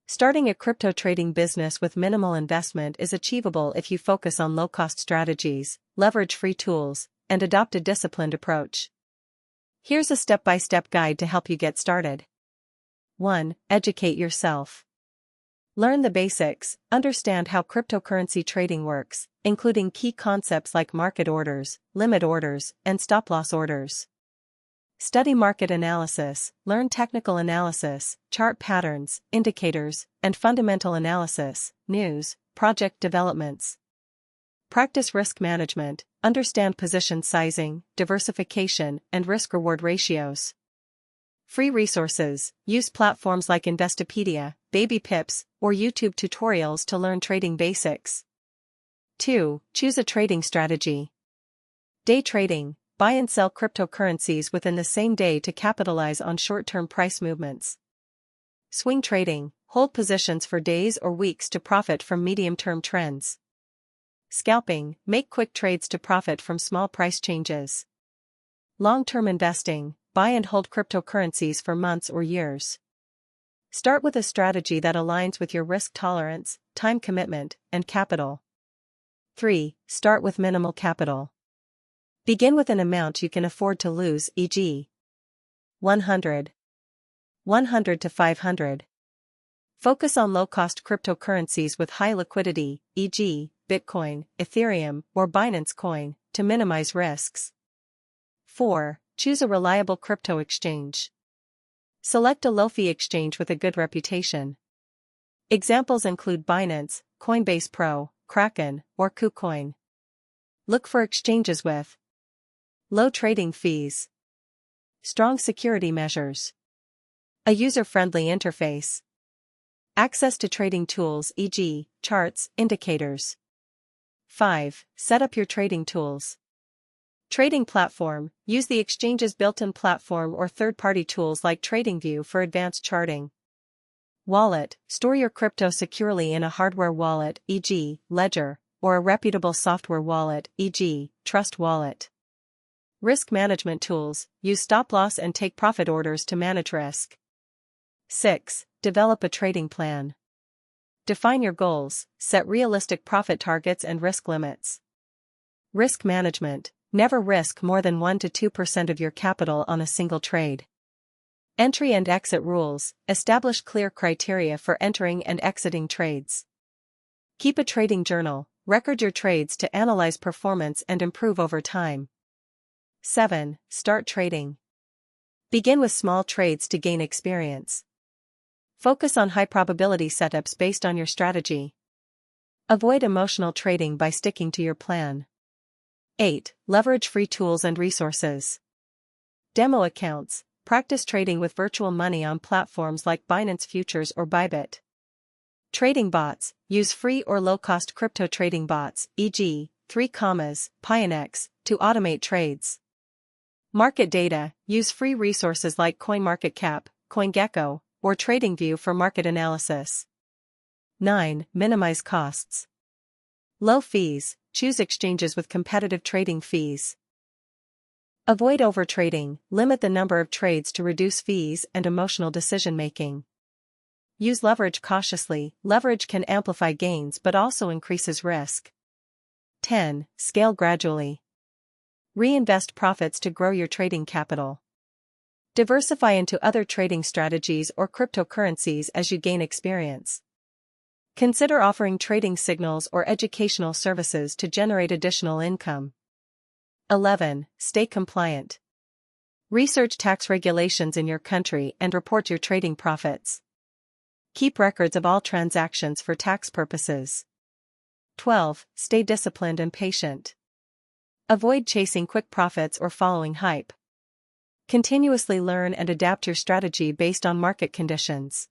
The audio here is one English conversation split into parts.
Starting a crypto trading business with minimal investment is achievable if you focus on low-cost strategies, leverage free tools, and adopt a disciplined approach. Here's a step-by-step guide to help you get started. 1. Educate yourself. Learn the basics, understand how cryptocurrency trading works, including key concepts like market orders, limit orders, and stop-loss orders. Study market analysis, learn technical analysis, chart patterns, indicators, and fundamental analysis, news, project developments. Practice risk management, understand position sizing, diversification, and risk-reward ratios. Free resources, use platforms like Investopedia, Baby Pips, or YouTube tutorials to learn trading basics. 2. Choose a trading strategy. Day trading, buy and sell cryptocurrencies within the same day to capitalize on short-term price movements. Swing trading, hold positions for days or weeks to profit from medium-term trends. Scalping, make quick trades to profit from small price changes. Long-term investing, buy and hold cryptocurrencies for months or years. Start with a strategy that aligns with your risk tolerance, time commitment, and capital. 3. Start with minimal capital. Begin with an amount you can afford to lose, e.g. 100 to 500. Focus on low-cost cryptocurrencies with high liquidity, e.g., Bitcoin, Ethereum, or Binance Coin, to minimize risks. 4. Choose a reliable crypto exchange. Select a low-fee exchange with a good reputation. Examples include Binance, Coinbase Pro, Kraken, or KuCoin. Look for exchanges with low trading fees, strong security measures, a user-friendly interface, access to trading tools, e.g., charts, indicators. 5. Set up your trading tools. Trading platform, use the exchange's built-in platform or third-party tools like TradingView for advanced charting. Wallet, store your crypto securely in a hardware wallet, e.g., Ledger, or a reputable software wallet, e.g., Trust Wallet. Risk management tools, use stop-loss and take-profit orders to manage risk. 6. Develop a trading plan. Define your goals, set realistic profit targets and risk limits. Risk management, never risk more than 1 to 2% of your capital on a single trade. Entry and exit rules, establish clear criteria for entering and exiting trades. Keep a trading journal, record your trades to analyze performance and improve over time. 7. Start trading. Begin with small trades to gain experience. Focus on high-probability setups based on your strategy. Avoid emotional trading by sticking to your plan. 8. Leverage free tools and resources. Demo accounts, practice trading with virtual money on platforms like Binance Futures or Bybit. Trading bots, use free or low-cost crypto trading bots, e.g., 3, Pionex, to automate trades. Market data, use free resources like CoinMarketCap, CoinGecko, or TradingView for market analysis. 9. Minimize costs. Low fees, choose exchanges with competitive trading fees. Avoid overtrading, limit the number of trades to reduce fees and emotional decision-making. Use leverage cautiously, leverage can amplify gains but also increases risk. 10. Scale gradually. Reinvest profits to grow your trading capital. Diversify into other trading strategies or cryptocurrencies as you gain experience. Consider offering trading signals or educational services to generate additional income. 11. Stay compliant. Research tax regulations in your country and report your trading profits. Keep records of all transactions for tax purposes. 12. Stay disciplined and patient. Avoid chasing quick profits or following hype. Continuously learn and adapt your strategy based on market conditions.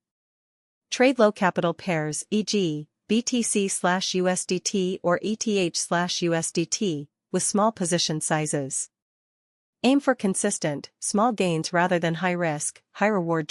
Trade low capital pairs, e.g., BTC/USDT or ETH/USDT, with small position sizes. Aim for consistent, small gains rather than high risk, high reward